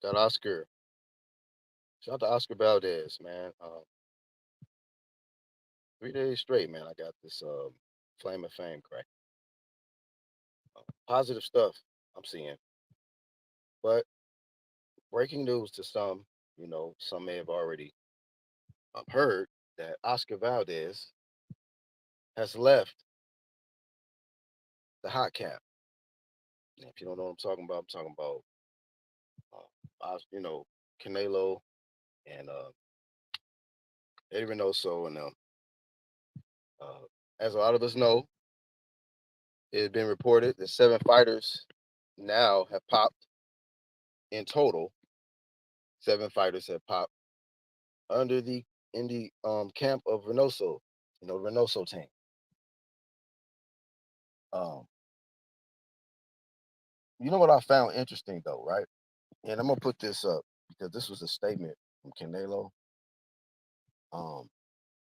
Got Oscar. Shout out to Oscar Valdez, man. 3 days straight, man. I got this flame of fame crack. Positive stuff I'm seeing. But breaking news to some, some may have already heard that Oscar Valdez has left the hot cap. Now, if you don't know what I'm talking about, Canelo and Eddie Reynoso. And uh, as a lot of us know, it had been reported that 7 fighters now have popped in total. 7 fighters have popped under the in the camp of Reynoso, the Reynoso team. Um, you know what I found interesting though, right? And I'm gonna put this up because this was a statement from Canelo. Um,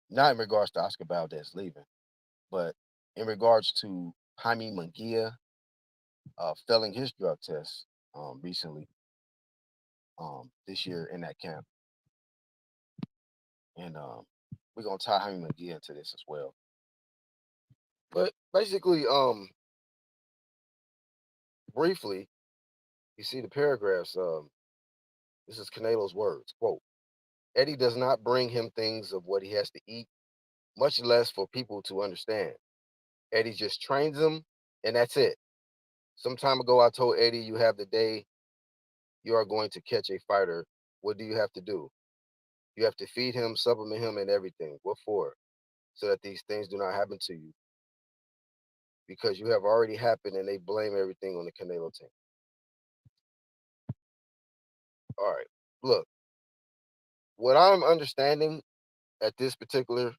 not in regards to Oscar Valdez leaving, but in regards to Jaime Munguia failing his drug test recently this year in that camp. And we're gonna tie Jaime Munguia into this as well. But basically, briefly, you see the paragraphs. This is Canelo's words. Quote, Eddie does not bring him things of what he has to eat, much less for people to understand. Eddie just trains him, and that's it. Some time ago, I told Eddie, you have the day you are going to catch a fighter. What do you have to do? You have to feed him, supplement him, and everything. What for? So that these things do not happen to you. Because you have already happened, and they blame everything on the Canelo team. All right. Look, what I'm understanding at this particular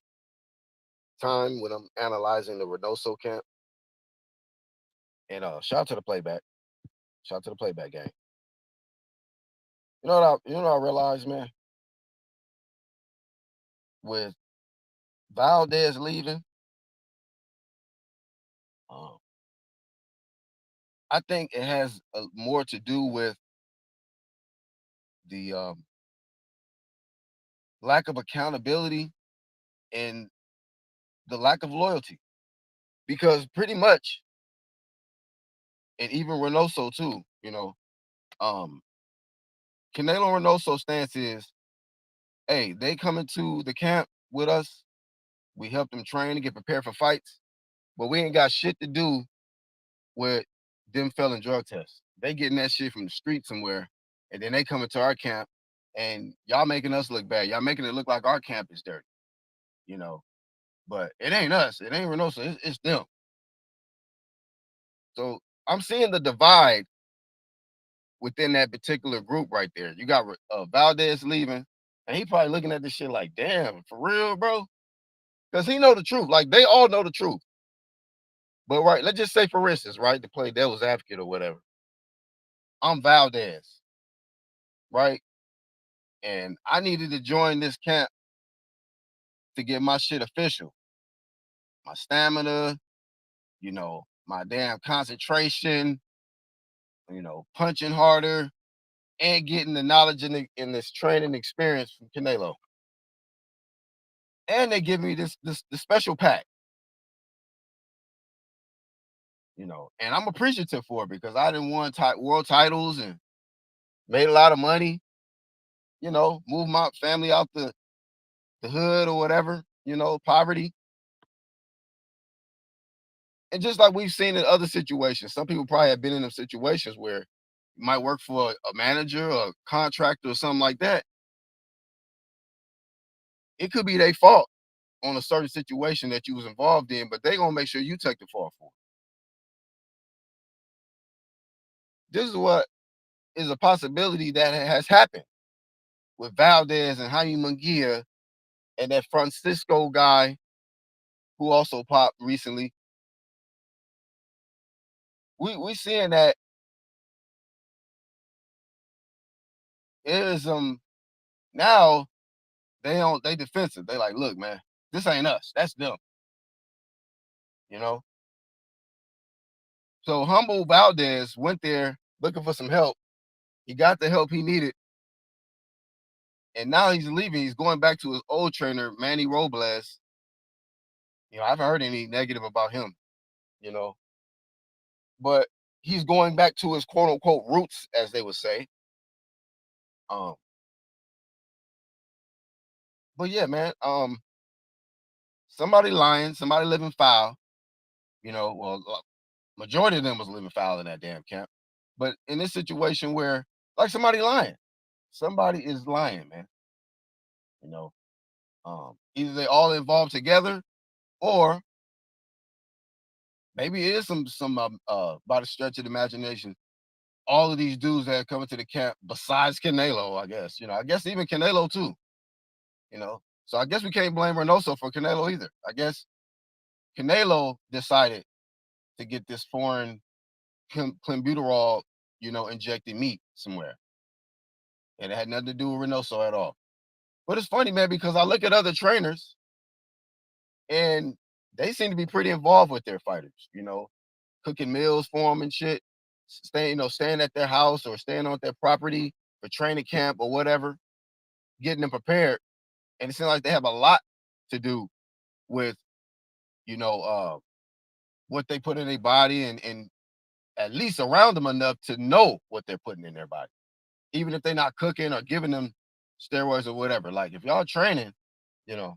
time when I'm analyzing the Reynoso camp, and shout out to the playback. Shout out to the playback gang. You know what I realized, man, with Valdez leaving, um, I think it has more to do with the lack of accountability and the lack of loyalty. Because pretty much, and even Reynoso too, um, Canelo Reynoso stance is, hey, they come into the camp with us. We help them train and get prepared for fights, but we ain't got shit to do with them failing drug tests. They getting that shit from the street somewhere, and then they come into our camp, and y'all making us look bad. Y'all making it look like our camp is dirty, you know. But it ain't us. It ain't Reynoso. It's them. So I'm seeing the divide within that particular group right there. You got Valdez leaving, and he probably looking at this shit like, damn, for real, bro. Because he know the truth. Like they all know the truth. But right, let's just say for instance, right, to play devil's advocate or whatever. I'm Valdez, right? And I needed to join this camp to get my shit official. My stamina, my damn concentration, punching harder and getting the knowledge in this training experience from Canelo. And they give me this special pack, and I'm appreciative for it because I didn't won world titles and made a lot of money, move my family out the hood or whatever, poverty. And just like we've seen in other situations, some people probably have been in them situations where you might work for a manager or a contractor or something like that. It could be their fault on a certain situation that you was involved in, but they gonna make sure you take the fall for it. This is what is a possibility that has happened with Valdez and Jaime Munguia and that Francisco guy who also popped recently. We seeing that is now they defensive. They like, look, man, this ain't us. That's them. You know. So humble Valdez went there looking for some help, He got the help he needed, and now he's leaving. He's going back to his old trainer, Manny Robles. I haven't heard any negative about him, you know, but he's going back to his quote unquote roots, as they would say. Um, but yeah, man, somebody lying, somebody living foul. Well, majority of them was living foul in that damn camp. But in this situation where, like, somebody is lying, man. You know, either they all involved together, or maybe it is some by the stretch of the imagination. All of these dudes that are coming to the camp, besides Canelo, I guess. I guess even Canelo too. So I guess we can't blame Reynoso for Canelo either. I guess Canelo decided to get this foreign clenbuterol, injected meat somewhere, and it had nothing to do with Reynoso at all. But it's funny, man, because I look at other trainers and they seem to be pretty involved with their fighters. Cooking meals for them and shit, staying at their house or staying on their property for training camp or whatever, getting them prepared. And it seems like they have a lot to do with, you know, uh, what they put in their body, and at least around them enough to know what they're putting in their body, even if they're not cooking or giving them steroids or whatever. Like, if y'all training, you know.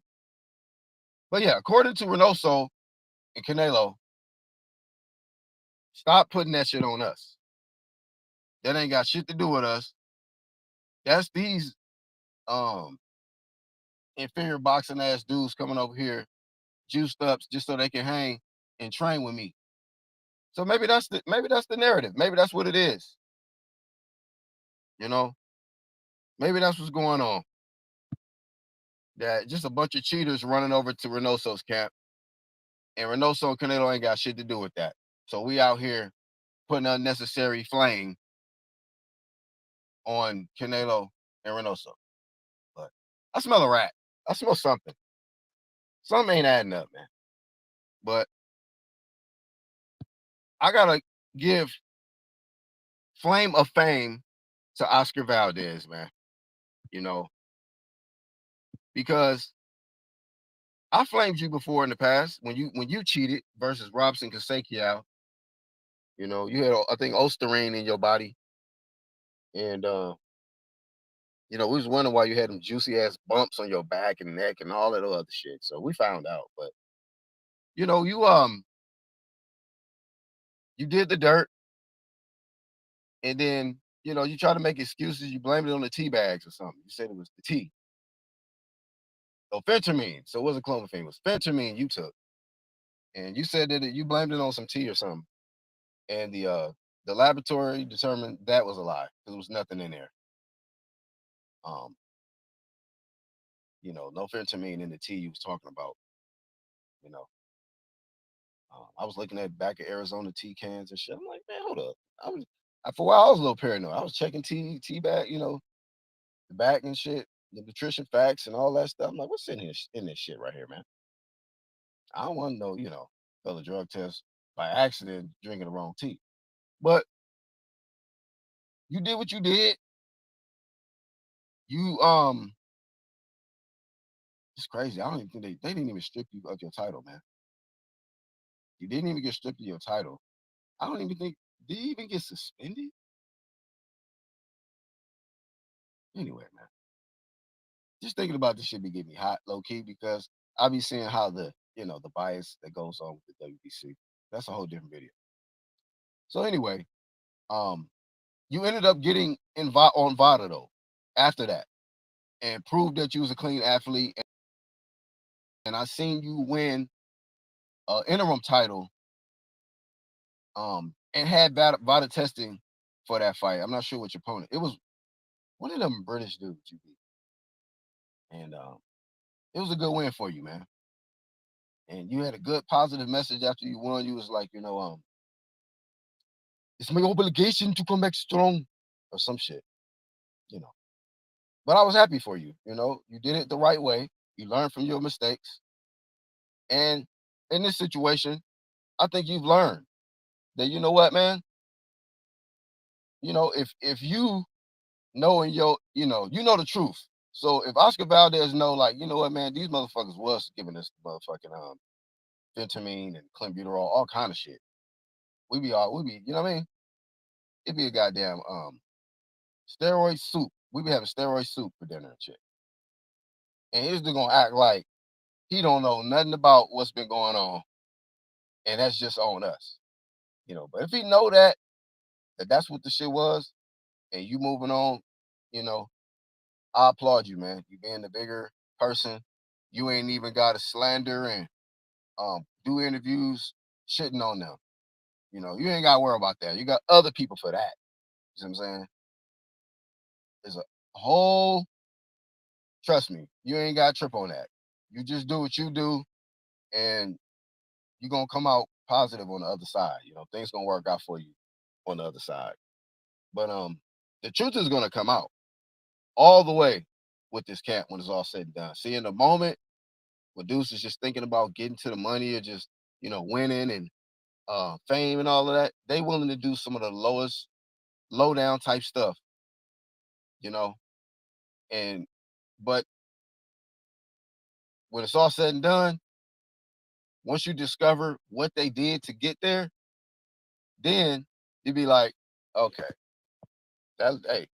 But yeah, according to Reynoso and Canelo, stop putting that shit on us. That ain't got shit to do with us. That's these um inferior boxing ass dudes coming over here juiced up just so they can hang and train with me. So maybe that's the narrative. Maybe that's what it is. You know, maybe that's what's going on. That just a bunch of cheaters running over to Reynoso's camp, and Reynoso and Canelo ain't got shit to do with that. So we out here putting unnecessary flame on Canelo and Reynoso. But I smell a rat. I smell something. Something ain't adding up, man. But I gotta give flame of fame to Oscar Valdez, man. You know, because I flamed you before in the past when you cheated versus Robson Kasachio. You had, I think, Osterine in your body, and we was wondering why you had them juicy ass bumps on your back and neck and all that other shit. So we found out, but you did the dirt, and then you try to make excuses. You blamed it on the tea bags or something. You said it was the tea. Oh, phentermine. So it wasn't clomiphene. It was phentermine you took, and you said that you blamed it on some tea or something. And the laboratory determined that was a lie because there was nothing in there. Um, no phentermine in the tea you was talking about. You know, I was looking at back of Arizona tea cans and shit. I'm like, man, hold up. For a while I was a little paranoid. I was checking tea bag, the back and shit, the nutrition facts and all that stuff. I'm like, what's in this shit right here, man? I don't want to know, fail a drug test by accident drinking the wrong tea. But you did what you did. You It's crazy. I don't even think they didn't even strip you of your title, man. You didn't even get stripped of your title. I don't even think, did you even get suspended? Anyway, man. Just thinking about this shit be getting me hot, low key, because I be seeing how the bias that goes on with the WBC. That's a whole different video. So anyway, um, you ended up getting on VADA though after that, and proved that you was a clean athlete. And I seen you win interim title, and had VADA testing for that fight. I'm not sure what your opponent. It was one of them British dudes you beat, and it was a good win for you, man. And you had a good positive message after you won. You was like, it's my obligation to come back strong, or some shit, you know. But I was happy for you. You did it the right way. You learned from your mistakes, and in this situation, I think you've learned that, you know what, man. If you knowing you know the truth. So if Oscar Valdez know, like, you know what, man, these motherfuckers was giving us the motherfucking fentanyl and clenbuterol, all kind of shit. We be, you know what I mean? It'd be a goddamn steroid soup. We be having steroid soup for dinner and shit. And he's just gonna act like he don't know nothing about what's been going on, and that's just on us, you know. But if he know that that's what the shit was, and you moving on, you know, I applaud you, man. You being the bigger person. You ain't even got to slander and do interviews shitting on them. You know, you ain't got to worry about that. You got other people for that. You know what I'm saying? There's a whole trust me, you ain't got to trip on that. You just do what you do, and you're gonna come out positive on the other side. You know, things gonna work out for you on the other side. But the truth is gonna come out all the way with this camp when it's all said and done. See, in the moment when Deuce is just thinking about getting to the money or just, you know, winning and fame and all of that, they willing to do some of the lowest, low down type stuff, you know. And but when it's all said and done, once you discover what they did to get there, then you'd be like, okay, that hey,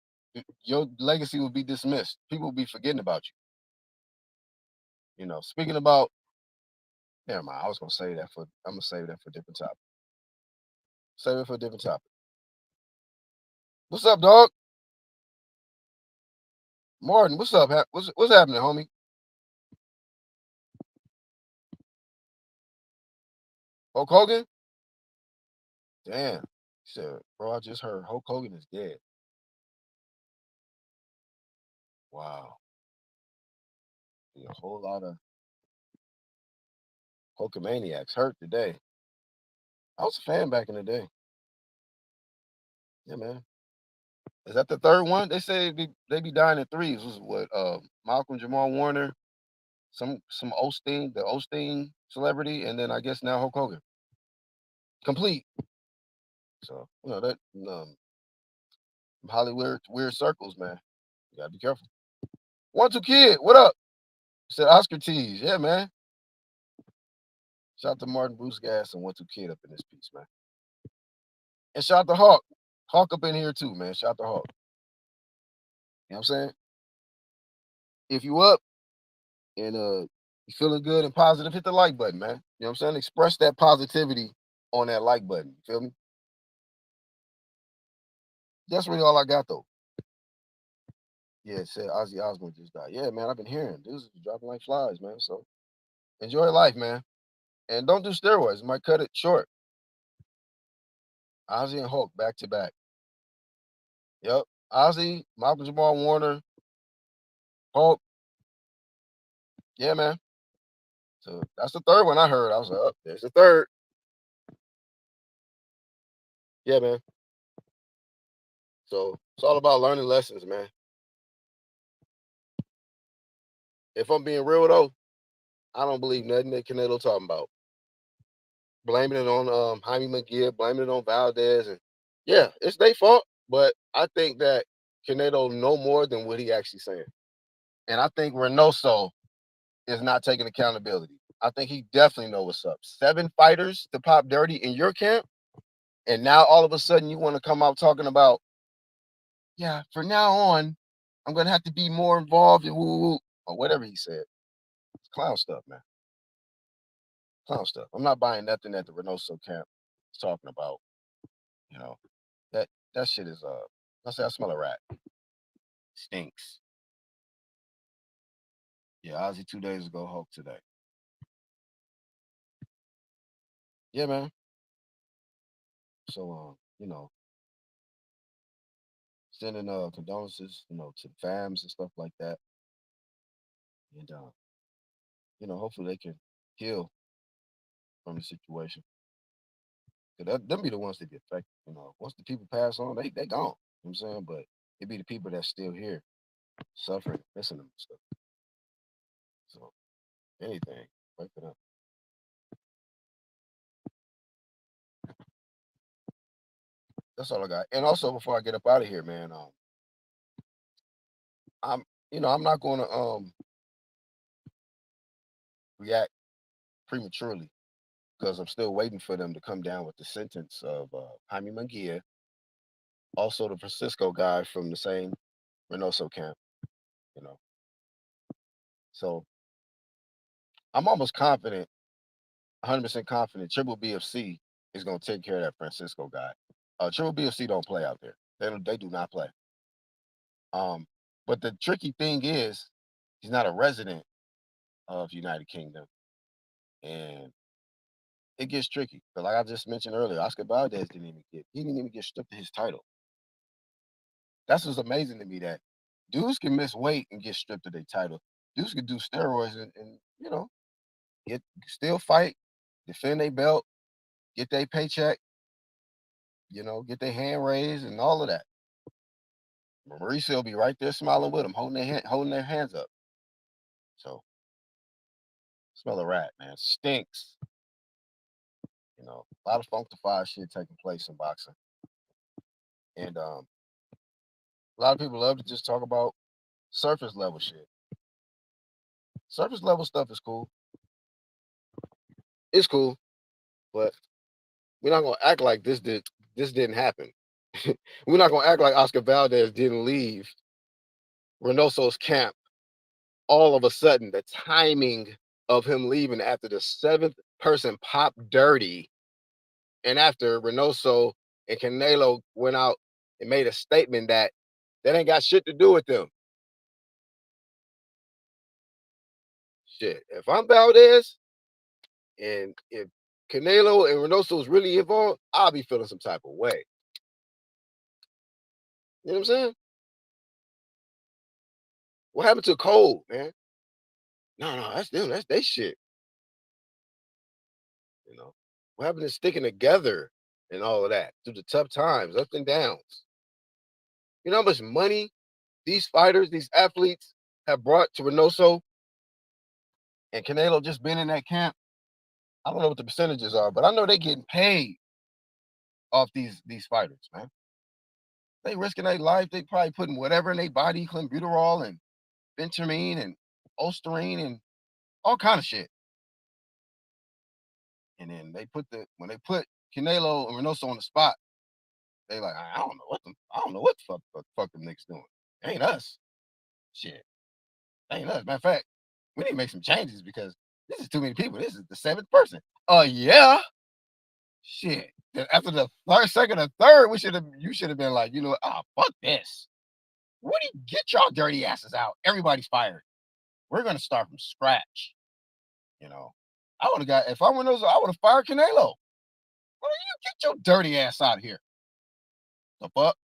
your legacy will be dismissed. People will be forgetting about you. You know, speaking about, never mind. I was gonna say that for. I'm gonna save that for a different topic. Save it for a different topic. What's up, dog? Martin, what's up? What's happening, homie? Hulk Hogan? Damn. He said, bro, I just heard Hulk Hogan is dead. Wow. Be a whole lot of Hulkamaniacs hurt today. I was a fan back in the day. Yeah, man. Is that the third one? They say they be dying in threes. Was what Malcolm Jamal Warner, some Osteen, the Osteen celebrity, and then I guess now Hulk Hogan. Complete. So, you know, that Hollywood weird circles, man. You gotta be careful. One two kid, what up? Said Oscar Tees. Yeah, man. Shout out to Martin Bruce Gas and one two kid up in this piece, man. And shout out to Hawk. Hawk up in here too, man. Shout out to Hawk. You know what I'm saying? If you up and you feeling good and positive, hit the like button, man. You know what I'm saying? Express that positivity on that like button. You feel me? That's really all I got though. Yeah, it said Ozzy Osbourne just died. Yeah, man, I've been hearing this is dropping like flies, man. So enjoy life, man. And don't do steroids. It might cut it short. Ozzy and Hulk back to back. Yep. Ozzy, Malcolm Jamal Warner, Hulk. Yeah, man. So that's the third one I heard. I was like, oh, there's the third. Yeah, man. So it's all about learning lessons, man. If I'm being real though, I don't believe nothing that Canelo talking about. Blaming it on Jaime McGill, blaming it on Valdez, and yeah, it's their fault. But I think that Canelo know more than what he actually saying, and I think Reynoso is not taking accountability. I think he definitely know what's up. 7 fighters to pop dirty in your camp, and now all of a sudden you want to come out talking about, yeah, for now on, I'm gonna have to be more involved in woo woo or whatever he said. It's clown stuff, man. Clown stuff. I'm not buying nothing that the Reynoso camp is talking about. You know, that shit is I say I smell a rat. Stinks. Yeah, Ozzy 2 days ago, Hulk today. Yeah, man. So you know, sending condolences, you know, to the fams and stuff like that. And you know, hopefully they can heal from the situation. 'Cause them be the ones that get affected. You know, once the people pass on, they gone. You know what I'm saying? But it be the people that's still here suffering, missing them and stuff. So anything, pray for them. That's all I got. And also before I get up out of here, man, I'm, I'm not going to react prematurely because I'm still waiting for them to come down with the sentence of Jaime Munguia, also the Francisco guy from the same Reynoso camp. You know, so I'm almost confident, 100% confident, Triple BFC is going to take care of that Francisco guy. Triple BFC don't play out there. They do not play. Um, but the tricky thing is, he's not a resident of United Kingdom, and it gets tricky. But like I just mentioned earlier, Oscar Valdez didn't even get stripped of his title. That's what's amazing to me, that dudes can miss weight and get stripped of their title. Dudes can do steroids and get still fight, defend their belt, get their paycheck, get their hand raised and all of that. Mauricio will be right there smiling with them, holding their hands up. So smell a rat, man. Stinks. A lot of functified shit taking place in boxing. And a lot of people love to just talk about surface level shit. Surface level stuff is cool. It's cool, but we're not gonna act like this didn't happen. We're not gonna act like Oscar Valdez didn't leave Reynoso's camp all of a sudden. The timing of him leaving after the seventh person popped dirty, and after Reynoso and Canelo went out and made a statement that ain't got shit to do with them. Shit. If I'm Valdez and if Canelo and Reynoso is really involved, I'll be feeling some type of way. You know what I'm saying? What happened to Cole, man? No, that's them. That's they shit. You know, what happened to sticking together and all of that through the tough times, ups and downs? You know how much money these fighters, these athletes have brought to Reynoso and Canelo just being in that camp? I don't know what the percentages are, but I know they getting paid off these fighters, man. They risking their life. They probably putting whatever in their body, clenbuterol and bentamine and Osterine and all kind of shit. And then when they put Canelo and Reynoso on the spot, they like, I don't know what the fuck them niggas doing. It ain't us. Shit. It ain't us. Matter of fact, we need to make some changes because this is too many people. This is the seventh person. Yeah. Shit. Then after the first, second, or third, you should have been like, fuck this. What do you get y'all dirty asses out? Everybody's fired. We're gonna start from scratch. You know. I would have got if I were those, I would have fired Canelo. Well, you get your dirty ass out of here. The fuck?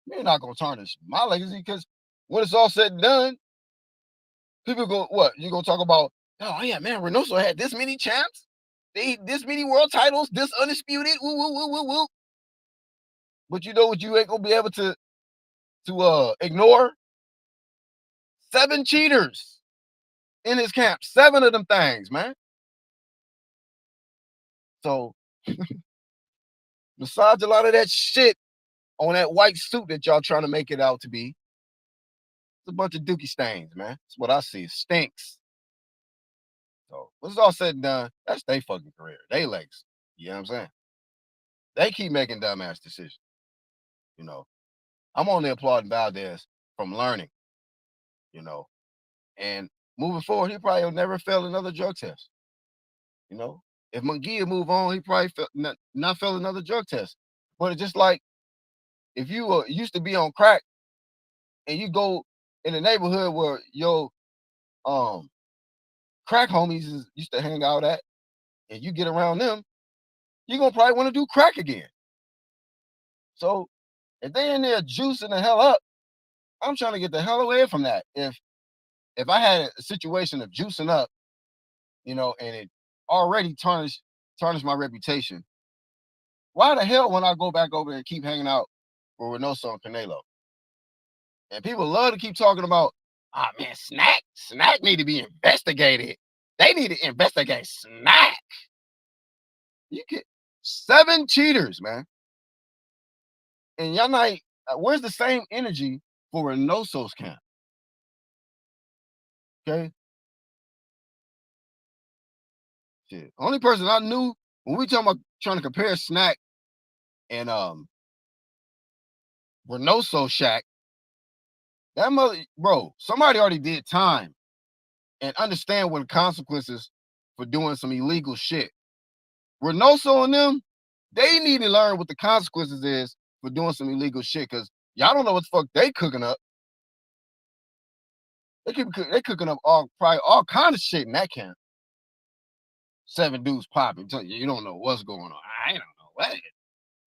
You're not gonna tarnish my legacy because when it's all said and done, people go, what? You gonna talk about, oh yeah, man, Reynoso had this many champs, this many world titles, this undisputed, woo, woo, woo, woo, woo. But you know what you ain't gonna be able to ignore? 7 cheaters in his camp. 7 of them things, man. So besides a lot of that shit on that white suit that y'all trying to make it out to be, it's a bunch of dookie stains, man. That's what I see. It stinks. So when it's all said and done, that's their fucking career. They legs. You know what I'm saying? They keep making dumbass decisions. You know, I'm only applauding Valdez from learning, you know, and moving forward, he probably will never fail another drug test. You know, if Munguia move on, he probably not fail another drug test. But it's just like if you used to be on crack and you go in the neighborhood where your um crack homies used to hang out at, and you get around them, you're gonna probably want to do crack again. So if they in there juicing the hell up, I'm trying to get the hell away from that. If I had a situation of juicing up, and it already tarnished my reputation, why the hell when I go back over and keep hanging out with Reynoso and Canelo? And people love to keep talking about, man, Snack need to be investigated. They need to investigate Snack. You get 7 cheaters, man. And y'all not, where's the same energy for Reynoso's camp? Okay. Shit. Only person I knew when we talking about trying to compare Snack and Reynoso Shack, that mother bro, somebody already did time and understand what the consequences for doing some illegal shit. Reynoso and them, they need to learn what the consequences is for doing some illegal shit because y'all don't know what the fuck they cooking up. They cooking up all probably all kind of shit in that camp. 7 dudes popping. You don't know what's going on. I don't know what.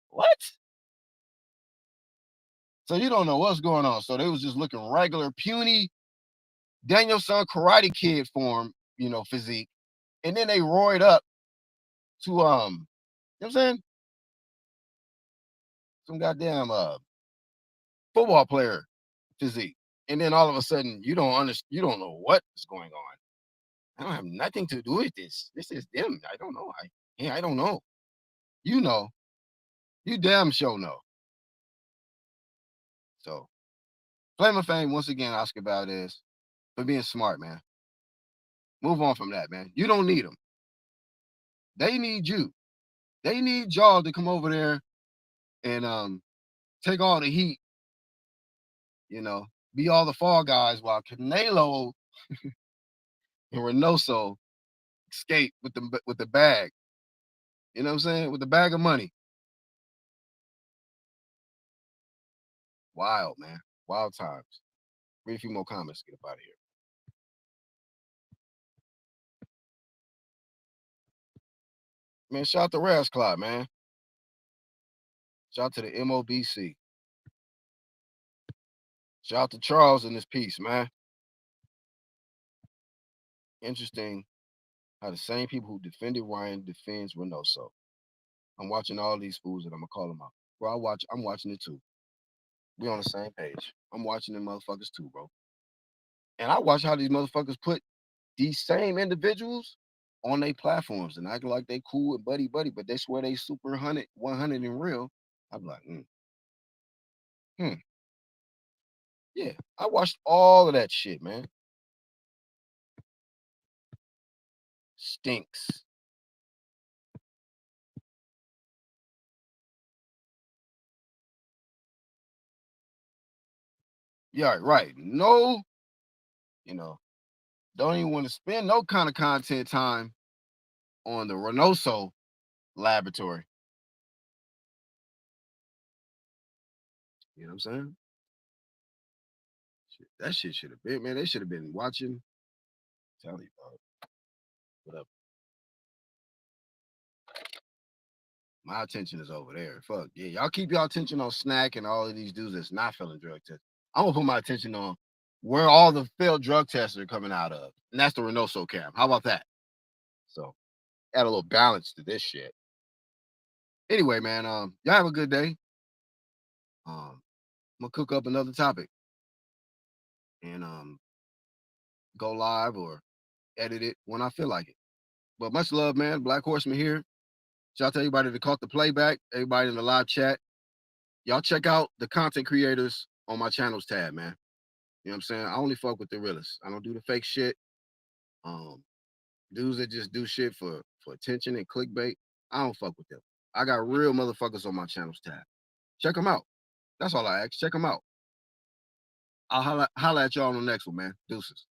What? So you don't know what's going on. So they was just looking regular, puny Danielson Karate Kid form, physique, and then they roared up to you know what I'm saying, some goddamn football player physique, and then all of a sudden you don't know what is going on. I don't have nothing to do with this. This is them. I don't know. I don't know. You know, you damn sure know. So, Flame of Fame once again, Oscar Valdez, for being smart, man. Move on from that, man. You don't need them. They need you. They need y'all to come over there and take all the heat, be all the fall guys while Canelo and Reynoso escape with the bag. You know what I'm saying? With the bag of money. Wild, man. Wild times. Read a few more comments. Get up out of here. Man, shout out to Raz Cloud, man. Shout out to the MOBC. Shout out to Charles in this piece, man. Interesting how the same people who defended Ryan defends Reynoso. I'm watching all these fools and I'm gonna call them out. Bro, I'm watching it too. We on the same page. I'm watching them motherfuckers too, bro. And I watch how these motherfuckers put these same individuals on their platforms and acting like they cool and buddy, but they swear they super 100 in real. I'm like, hmm. Yeah, I watched all of that shit, man. Stinks. Yeah, right. No, you know, don't even want to spend no kind of content time on the Reynoso laboratory. You know what I'm saying? Shit, that shit should have been, man. They should have been watching. Tell you, dog. Whatever. My attention is over there. Fuck yeah, y'all keep y'all attention on Snack and all of these dudes that's not feeling drug tested. I'm gonna put my attention on where all the failed drug tests are coming out of, and that's the Reynoso camp. How about that? So add a little balance to this shit. Anyway, man, y'all have a good day. I'm gonna cook up another topic and go live or edit it when I feel like it. But much love, man. Black Horseman here. Shout out to everybody that caught the playback, everybody in the live chat. Y'all check out the content creators on my channels tab, man. You know what I'm saying? I only fuck with the realists. I don't do the fake shit. Um, Dudes that just do shit for attention and clickbait. I don't fuck with them. I got real motherfuckers on my channels tab. Check them out. That's all I ask. Check them out. I'll holla at y'all on the next one, man. Deuces.